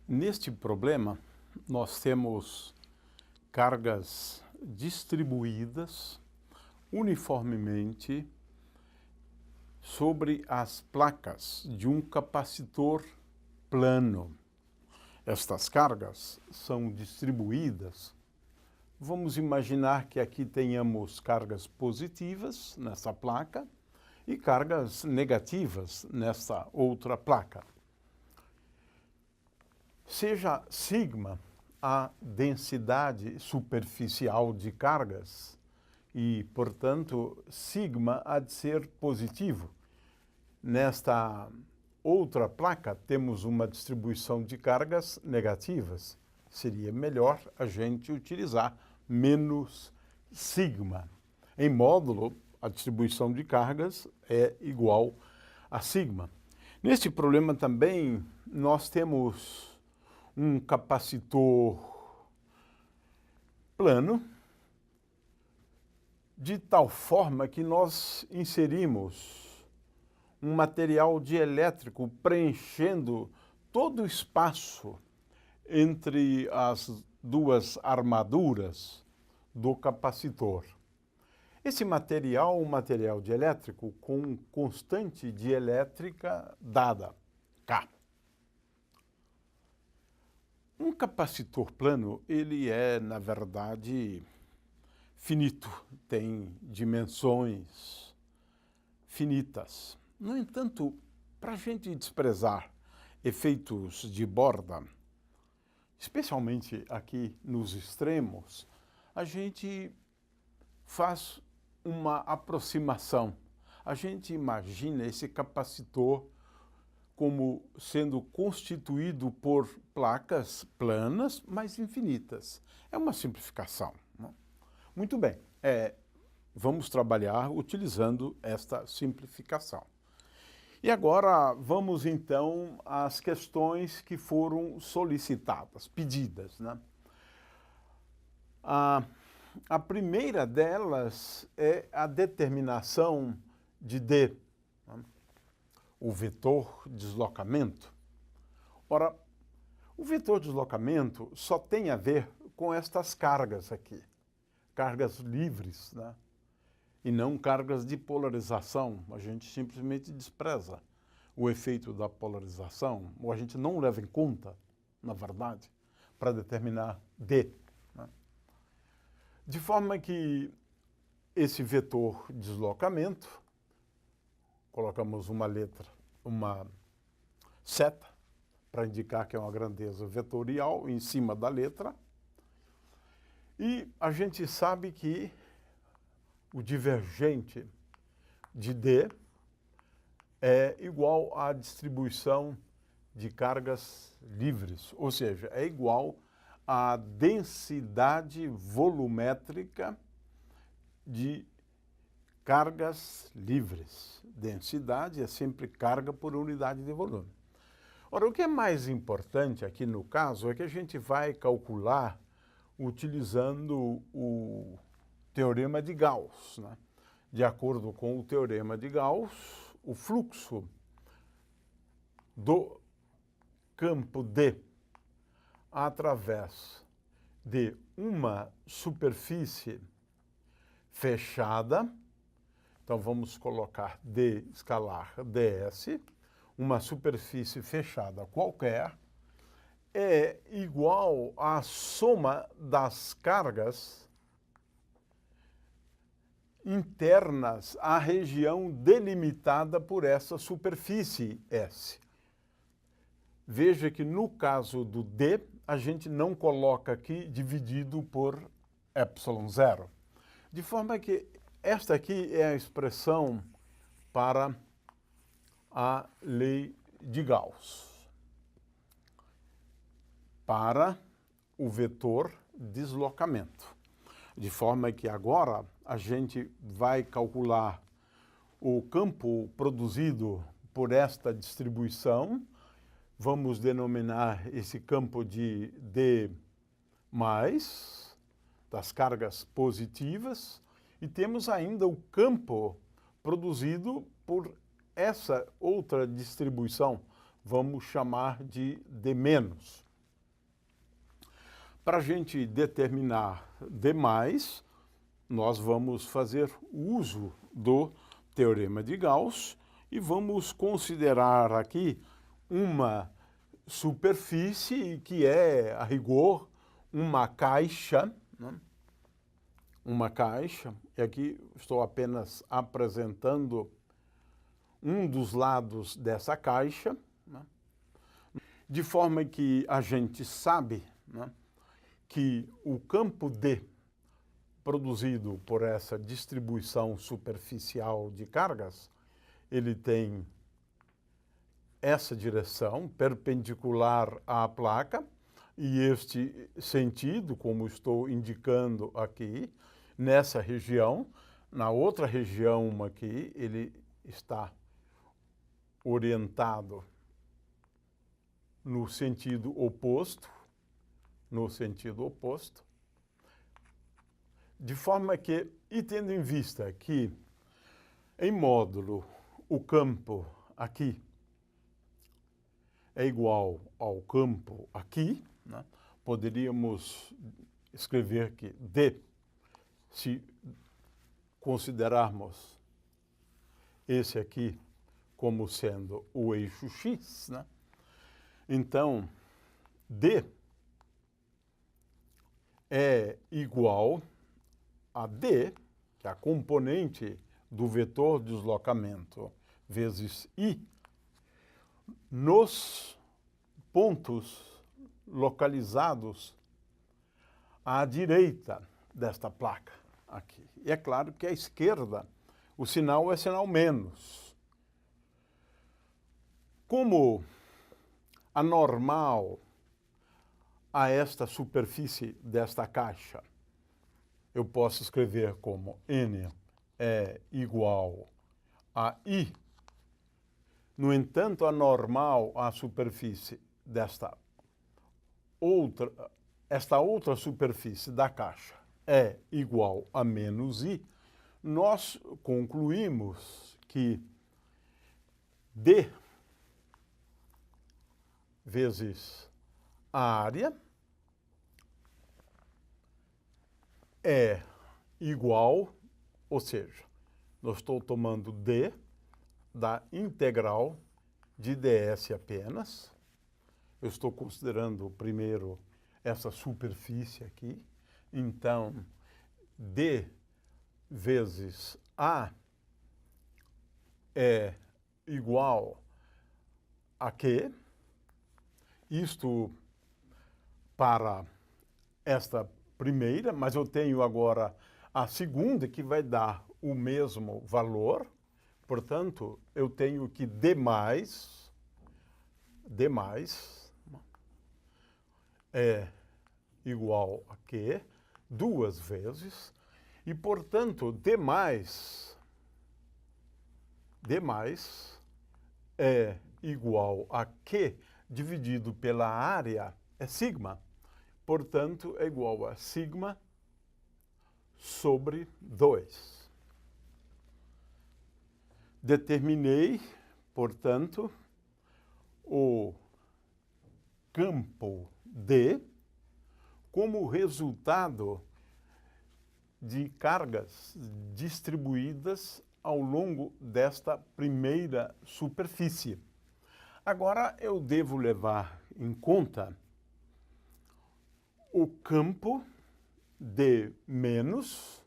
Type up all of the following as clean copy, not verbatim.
Neste problema, nós temos cargas distribuídas uniformemente sobre as placas de um capacitor plano. Estas cargas são distribuídas. Vamos imaginar que aqui tenhamos cargas positivas nessa placa e cargas negativas nessa outra placa. Seja sigma a densidade superficial de cargas e, portanto, sigma há de ser positivo. Nesta outra placa temos uma distribuição de cargas negativas. Seria melhor a gente utilizar menos sigma. Em módulo, a distribuição de cargas é igual a sigma. Neste problema também nós temos um capacitor plano, de tal forma que nós inserimos um material dielétrico preenchendo todo o espaço entre as duas armaduras do capacitor. Esse material é um material dielétrico com constante dielétrica dada, K. Um capacitor plano, ele é, na verdade, finito, tem dimensões finitas. No entanto, para a gente desprezar efeitos de borda, especialmente aqui nos extremos, a gente faz uma aproximação. A gente imagina esse capacitor como sendo constituído por placas planas, mas infinitas. É uma simplificação. Não? Muito bem, vamos trabalhar utilizando esta simplificação. E agora vamos então às questões que foram solicitadas, pedidas, né? A primeira delas é a determinação de D, né? O vetor deslocamento. Ora, o vetor deslocamento só tem a ver com estas cargas aqui, cargas livres, né? E não cargas de polarização. A gente simplesmente despreza o efeito da polarização, ou a gente não leva em conta, na verdade, para determinar D, né? De forma que esse vetor deslocamento, colocamos uma letra, uma seta, para indicar que é uma grandeza vetorial em cima da letra. E a gente sabe que o divergente de D é igual à distribuição de cargas livres, ou seja, é igual à densidade volumétrica de cargas livres. Densidade é sempre carga por unidade de volume. Ora, o que é mais importante aqui no caso é que a gente vai calcular utilizando o teorema de Gauss, né? De acordo com o teorema de Gauss, o fluxo do campo D através de uma superfície fechada, então vamos colocar D escalar ds, uma superfície fechada qualquer, é igual à soma das cargas internas à região delimitada por essa superfície S. Veja que no caso do D, a gente não coloca aqui dividido por ε0. De forma que esta aqui é a expressão para a lei de Gauss, para o vetor deslocamento. De forma que agora a gente vai calcular o campo produzido por esta distribuição. Vamos denominar esse campo de D+, das cargas positivas, e temos ainda o campo produzido por essa outra distribuição, vamos chamar de D-. Para a gente determinar D+, nós vamos fazer uso do teorema de Gauss e vamos considerar aqui uma superfície que é, a rigor, uma caixa, né? Uma caixa, e aqui estou apenas apresentando um dos lados dessa caixa, né? De forma que a gente sabe, né, que o campo D produzido por essa distribuição superficial de cargas, ele tem essa direção perpendicular à placa e este sentido, como estou indicando aqui, nessa região. Na outra região aqui, ele está orientado no sentido oposto, de forma que, e tendo em vista que, em módulo, o campo aqui é igual ao campo aqui, né? Poderíamos escrever que D, se considerarmos esse aqui como sendo o eixo X, né? Então, D é igual a D, que é a componente do vetor de deslocamento, vezes I, nos pontos localizados à direita desta placa aqui. E é claro que à esquerda o sinal é sinal menos. Como anormal a esta superfície desta caixa, eu posso escrever como N é igual a I. No entanto, anormal à superfície esta outra superfície da caixa é igual a menos I, nós concluímos que D vezes a área é igual, ou seja, eu estou tomando D da integral de ds apenas. Eu estou considerando primeiro essa superfície aqui. Então, D vezes A é igual a quê? Isto para esta primeira, mas eu tenho agora a segunda que vai dar o mesmo valor. Portanto, eu tenho que D é igual a quê? Duas vezes. E, portanto, D é igual a Q dividido pela área é sigma. Portanto, é igual a sigma sobre 2. Determinei, portanto, o campo D como resultado de cargas distribuídas ao longo desta primeira superfície. Agora eu devo levar em conta o campo D menos,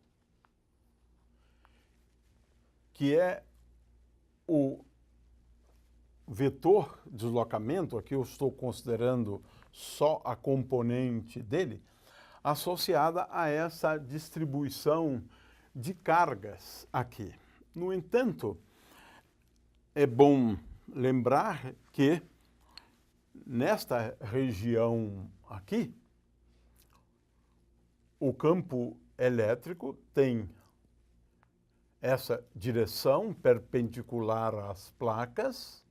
que é o vetor de deslocamento, aqui eu estou considerando só a componente dele, associada a essa distribuição de cargas aqui. No entanto, é bom lembrar que nesta região aqui, o campo elétrico tem essa direção perpendicular às placas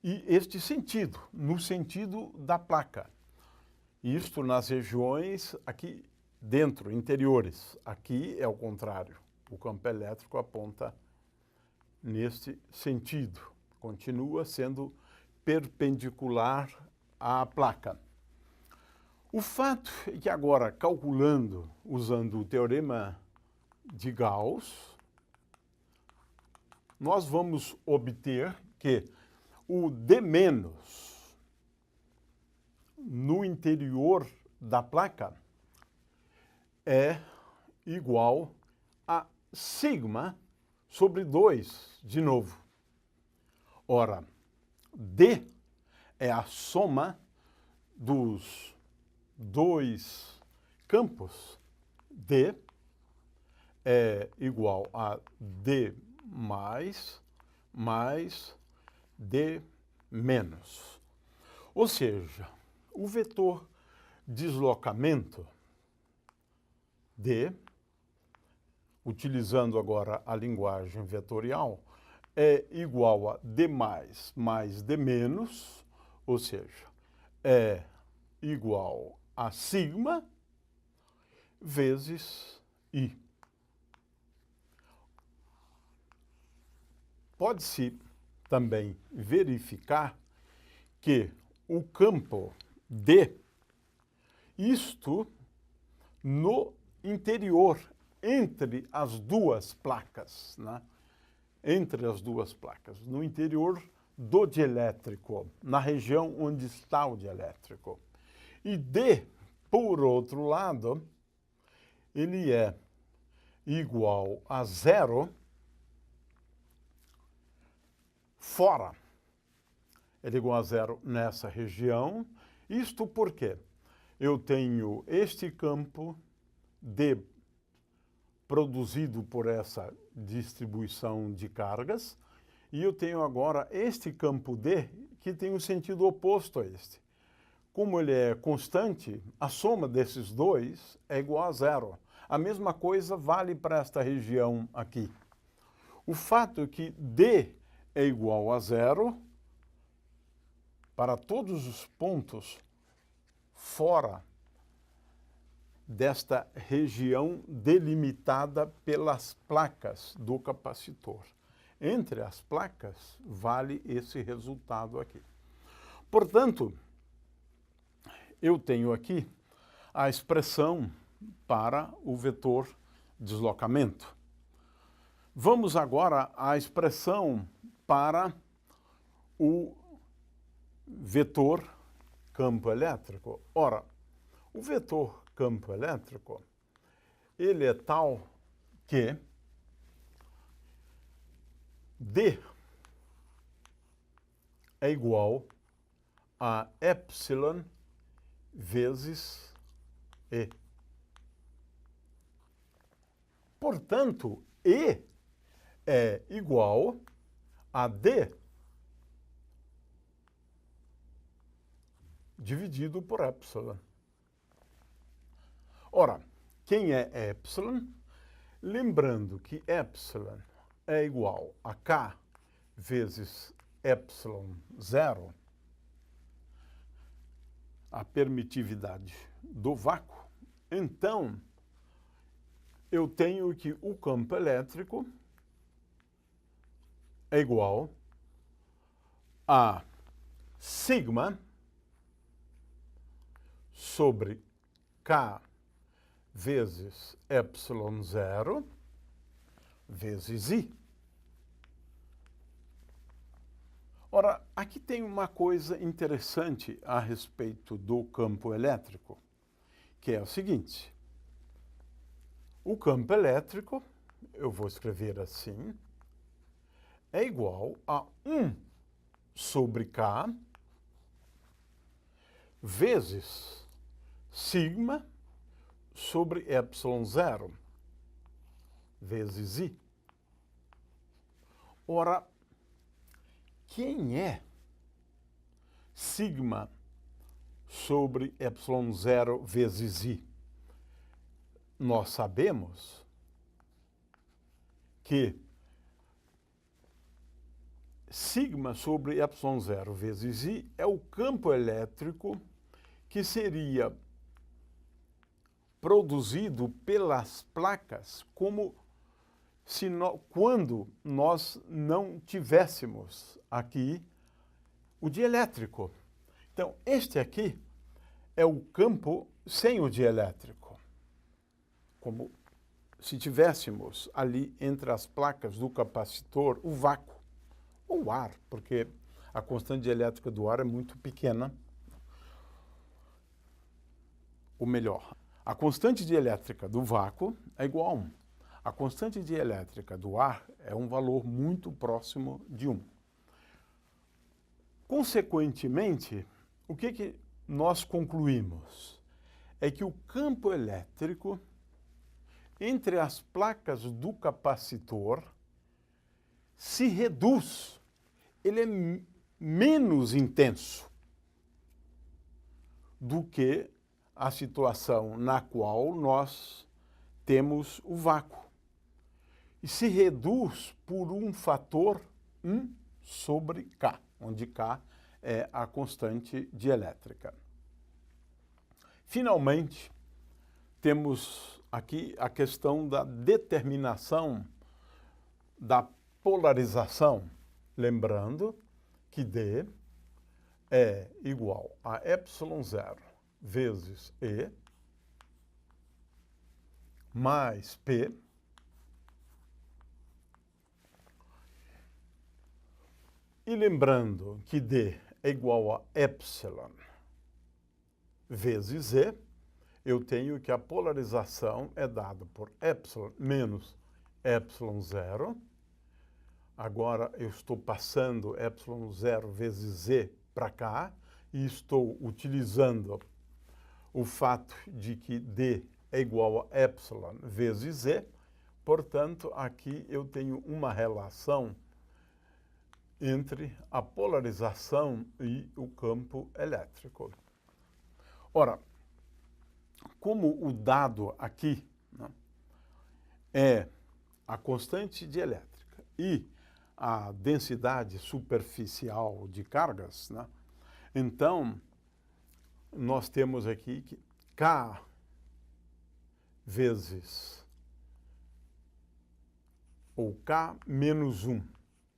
e este sentido, no sentido da placa. Isto nas regiões aqui dentro, interiores. Aqui é o contrário. O campo elétrico aponta neste sentido. Continua sendo perpendicular à placa. O fato é que agora, calculando, usando o teorema de Gauss, nós vamos obter que o D- no interior da placa é igual a sigma sobre 2, de novo. Ora, D é a soma dos dois campos. D é igual a D mais D menos. Ou seja, o vetor deslocamento D, utilizando agora a linguagem vetorial, é igual a D mais D menos, ou seja, é igual a sigma vezes I. Pode-se também verificar que o campo D, isto no interior, entre as duas placas, né? Entre as duas placas, no interior do dielétrico, na região onde está o dielétrico. E D, por outro lado, ele é igual a zero fora. Ele é igual a zero nessa região. Isto porque eu tenho este campo D produzido por essa distribuição de cargas, e eu tenho agora este campo D que tem o sentido oposto a este. Como ele é constante, a soma desses dois é igual a zero. A mesma coisa vale para esta região aqui. O fato é que D é igual a zero para todos os pontos fora desta região delimitada pelas placas do capacitor. Entre as placas, vale esse resultado aqui. Portanto, eu tenho aqui a expressão para o vetor deslocamento. Vamos agora à expressão para o vetor campo elétrico. Ora, o vetor campo elétrico, ele é tal que D é igual a epsilon vezes E. Portanto, E é igual a D dividido por epsilon. Ora, quem é epsilon? Lembrando que epsilon é igual a K vezes epsilon zero, a permitividade do vácuo. Então, eu tenho que o campo elétrico é igual a sigma sobre K vezes epsilon zero vezes I. Ora, aqui tem uma coisa interessante a respeito do campo elétrico, que é o seguinte. O campo elétrico, eu vou escrever assim, é igual a 1 sobre K vezes sigma sobre epsilon zero vezes I. Ora, quem é sigma sobre epsilon zero vezes I? Nós sabemos que sigma sobre epsilon zero vezes I é o campo elétrico que seria produzido pelas placas como se quando nós não tivéssemos aqui o dielétrico. Então, este aqui é o campo sem o dielétrico, como se tivéssemos ali entre as placas do capacitor o vácuo, ou o ar, porque a constante dielétrica do ar é muito pequena. Ou melhor, a constante dielétrica do vácuo é igual a 1. A constante dielétrica do ar é um valor muito próximo de 1. Consequentemente, o que nós concluímos? É que o campo elétrico entre as placas do capacitor se reduz. Ele é menos intenso do que a situação na qual nós temos o vácuo. E se reduz por um fator 1 sobre K, onde K é a constante dielétrica. Finalmente, temos aqui a questão da determinação da polarização, lembrando que D é igual a ε0 vezes E mais P e lembrando que D é igual a epsilon vezes E, eu tenho que a polarização é dada por epsilon menos ε0. Agora eu estou passando ε0 vezes E para cá e estou utilizando o fato de que D é igual a epsilon vezes E. Portanto, aqui eu tenho uma relação entre a polarização e o campo elétrico. Ora, como o dado aqui, né, é a constante dielétrica e a densidade superficial de cargas, né, então nós temos aqui que K vezes, ou K menos 1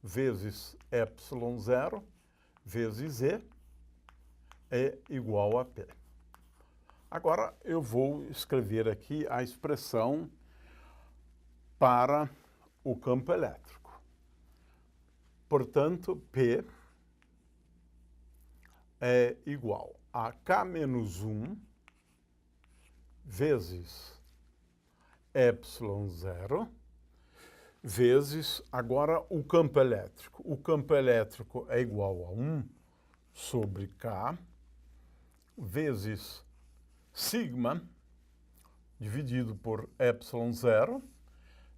vezes ε0 vezes E é igual a P. Agora eu vou escrever aqui a expressão para o campo elétrico. Portanto, P é igual a K menos 1 vezes ε0 vezes, agora, o campo elétrico. O campo elétrico é igual a 1 sobre K vezes sigma dividido por ε0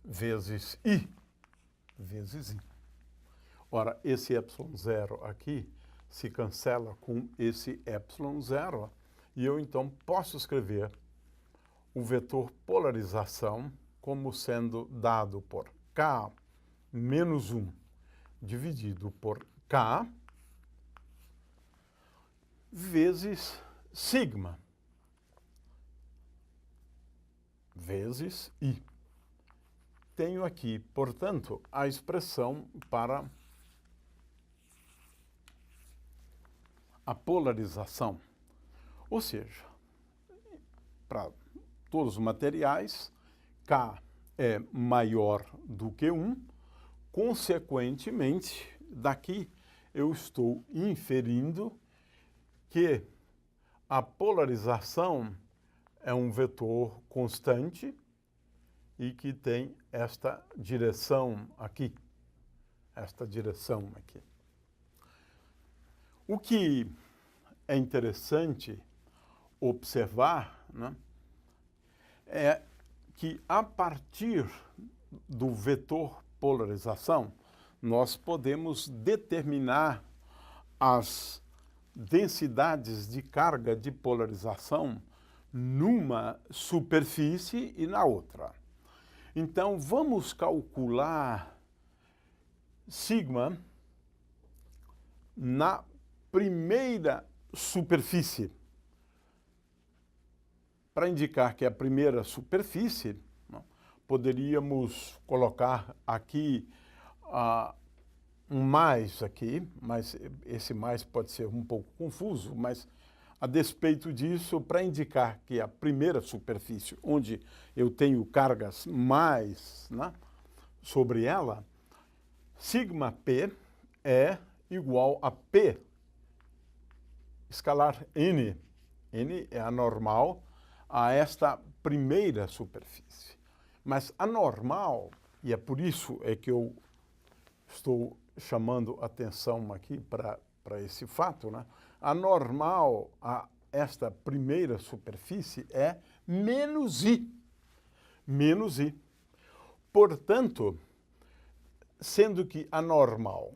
vezes I vezes I. Ora, esse ε0 aqui se cancela com esse ε0 e eu então posso escrever o vetor polarização como sendo dado por K menos 1 dividido por K vezes sigma vezes I. Tenho aqui, portanto, a expressão para a polarização. Ou seja, para todos os materiais, K é maior do que 1, consequentemente, daqui eu estou inferindo que a polarização é um vetor constante e que tem esta direção aqui. O que é interessante observar, né, é que a partir do vetor polarização, nós podemos determinar as densidades de carga de polarização numa superfície e na outra. Então, vamos calcular sigma na primeira superfície. Para indicar que é a primeira superfície, poderíamos colocar aqui um mais aqui, mas esse mais pode ser um pouco confuso, mas a despeito disso, para indicar que a primeira superfície, onde eu tenho cargas mais, né, sobre ela, sigma P é igual a P escalar N. N é anormal a esta primeira superfície. Mas anormal, e é por isso é que eu estou chamando atenção aqui para esse fato, né? Anormal a esta primeira superfície é menos I. Menos I. Portanto, sendo que anormal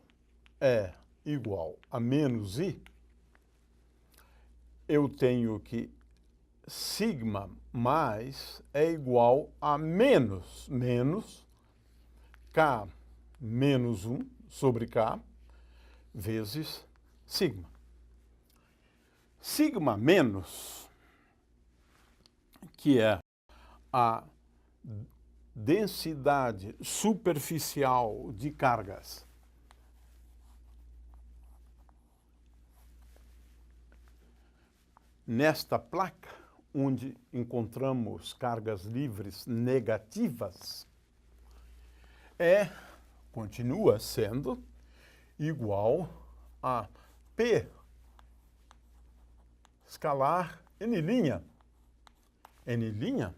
é igual a menos I, eu tenho que sigma mais é igual a menos K menos 1 sobre K vezes sigma. Sigma menos, que é a densidade superficial de cargas nesta placa, onde encontramos cargas livres negativas, continua sendo igual a P escalar N'. N'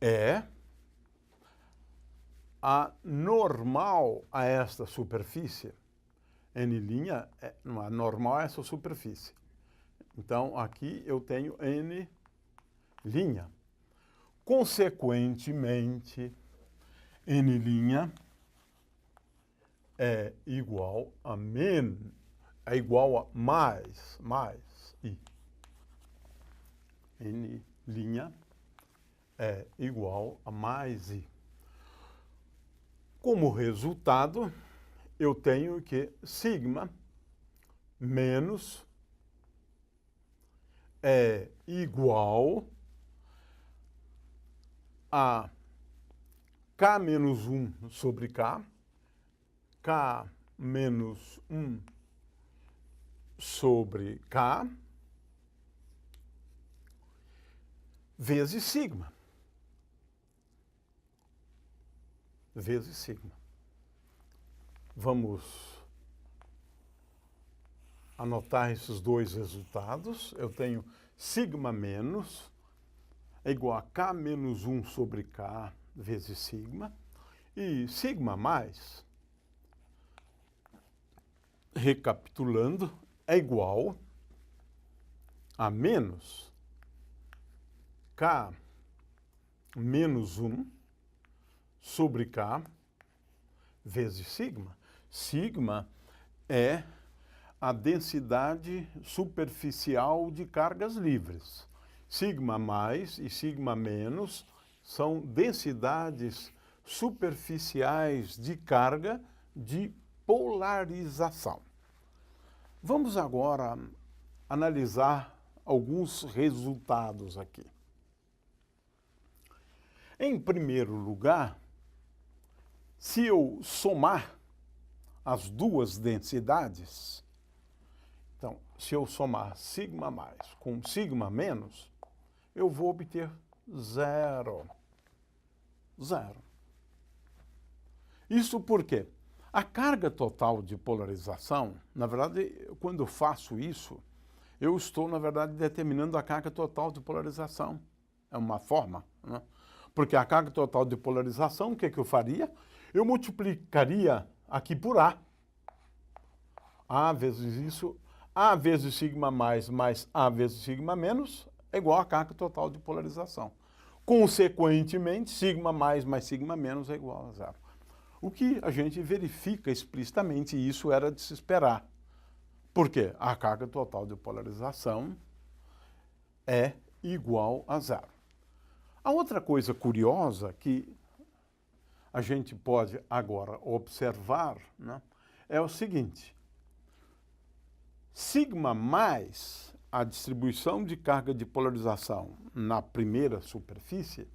é a normal a esta superfície. N' não é normal a essa superfície. Então, aqui eu tenho N'. Consequentemente, N' é igual a mais I. N' é igual a mais I. Como resultado, eu tenho que sigma menos é igual a K menos 1 sobre K, K menos 1 sobre K, vezes sigma. Vezes sigma. Vamos anotar esses dois resultados. Eu tenho sigma menos é igual a K menos 1 sobre K vezes sigma. E sigma mais, recapitulando, é igual a menos K menos 1 sobre K vezes sigma. Sigma é a densidade superficial de cargas livres. Sigma mais e sigma menos são densidades superficiais de carga de polarização. Vamos agora analisar alguns resultados aqui. Em primeiro lugar, se eu somar as duas densidades, então, se eu somar sigma mais com sigma menos, eu vou obter zero. Zero. Isso porque a carga total de polarização, na verdade, quando eu faço isso, eu estou, na verdade, determinando a carga total de polarização. É uma forma, né? Porque a carga total de polarização, o que eu faria? Eu multiplicaria aqui por A. A vezes isso, A vezes sigma mais A vezes sigma menos é igual a carga total de polarização. Consequentemente, sigma mais sigma menos é igual a zero. O que a gente verifica explicitamente, e isso era de se esperar. Por quê? A carga total de polarização é igual a zero. A outra coisa curiosa que a gente pode agora observar, né, é o seguinte. Sigma mais a distribuição de carga de polarização na primeira superfície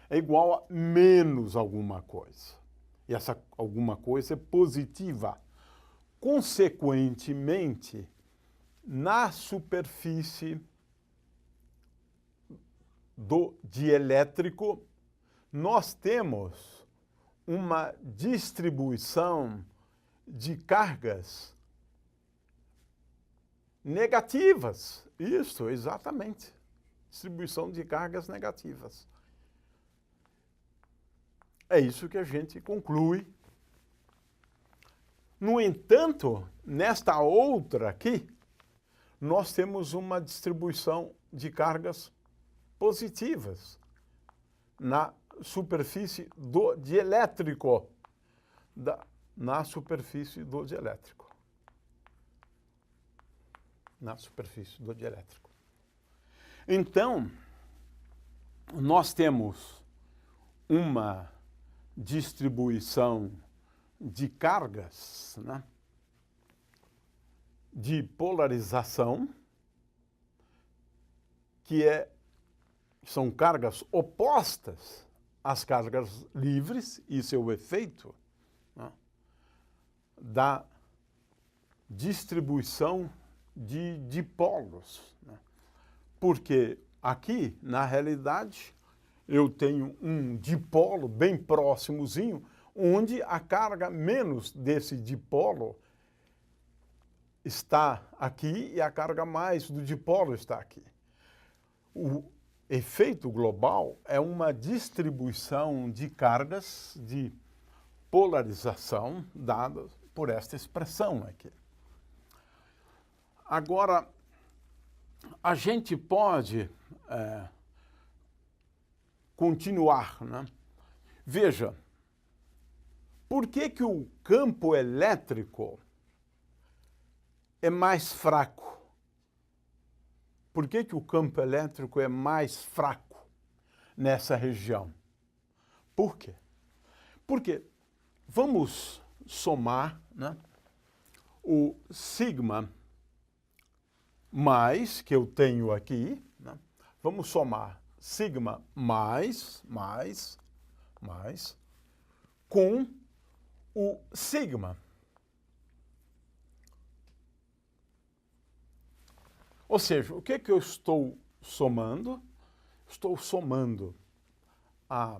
é igual a menos alguma coisa. E essa alguma coisa é positiva. Consequentemente, na superfície do dielétrico, nós temos uma distribuição de cargas negativas. Isso, exatamente. Distribuição de cargas negativas. É isso que a gente conclui. No entanto, nesta outra aqui, nós temos uma distribuição de cargas positivas na superfície do dielétrico. Na superfície do dielétrico. Na superfície do dielétrico. Então, nós temos uma distribuição de cargas, né, de polarização, que são cargas opostas às cargas livres, isso é o efeito, né, da distribuição de dipolos, né? Porque aqui, na realidade, eu tenho um dipolo bem próximozinho, onde a carga menos desse dipolo está aqui e a carga mais do dipolo está aqui. O efeito global é uma distribuição de cargas de polarização dada por esta expressão aqui. Agora, a gente pode continuar, né? Veja, por que o campo elétrico é mais fraco? Por que o campo elétrico é mais fraco nessa região? Por quê? Porque vamos somar, né, o sigma mais, que eu tenho aqui, né? Vamos somar sigma mais, com o sigma. Ou seja, o que eu estou somando? Estou somando a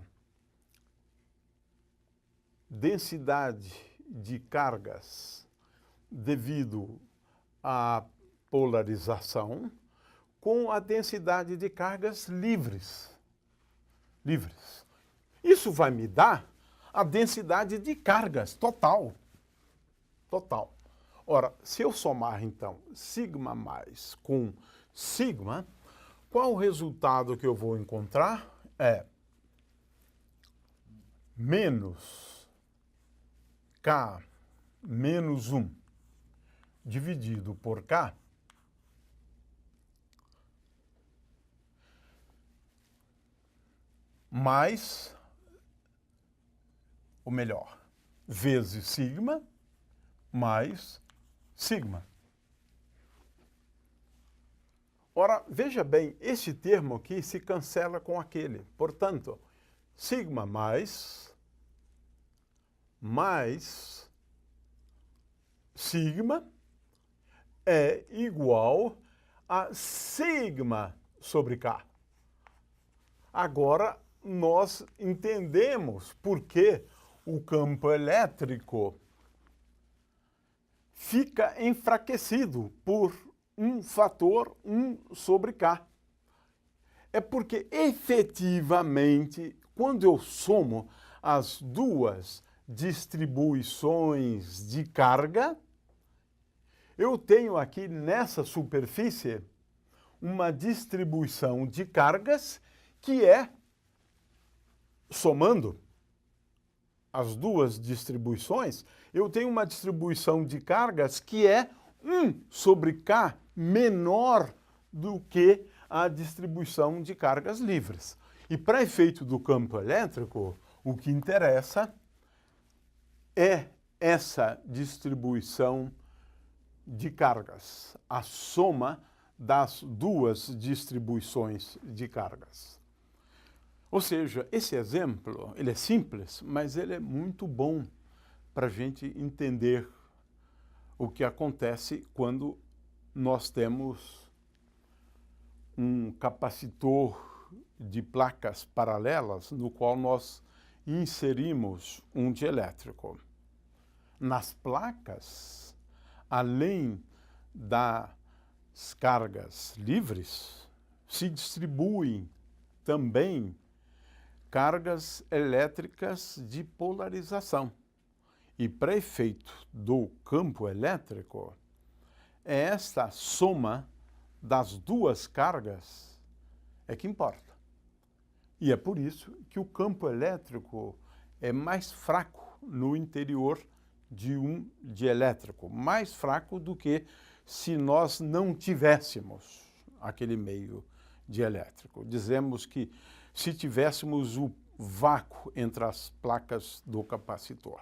densidade de cargas devido à polarização com a densidade de cargas livres. Isso vai me dar a densidade de cargas total. Ora, se eu somar, então, sigma mais com sigma, qual o resultado que eu vou encontrar? É menos K menos 1 dividido por K mais, ou melhor, vezes sigma mais sigma. Ora, veja bem, esse termo aqui se cancela com aquele. Portanto, sigma mais sigma é igual a sigma sobre K. Agora, nós entendemos por que o campo elétrico fica enfraquecido por um fator 1 sobre K. É porque, efetivamente, quando eu somo as duas distribuições de carga, eu tenho aqui nessa superfície uma distribuição de cargas que é, somando as duas distribuições, eu tenho uma distribuição de cargas que é 1 sobre K menor do que a distribuição de cargas livres. E para efeito do campo elétrico, o que interessa é essa distribuição de cargas, a soma das duas distribuições de cargas. Ou seja, esse exemplo, ele é simples, mas ele é muito bom para a gente entender o que acontece quando nós temos um capacitor de placas paralelas no qual nós inserimos um dielétrico. Nas placas, além das cargas livres, se distribuem também cargas elétricas de polarização. E para efeito do campo elétrico, é esta soma das duas cargas é que importa. E é por isso que o campo elétrico é mais fraco no interior de um dielétrico, mais fraco do que se nós não tivéssemos aquele meio dielétrico. Dizemos que se tivéssemos o vácuo entre as placas do capacitor.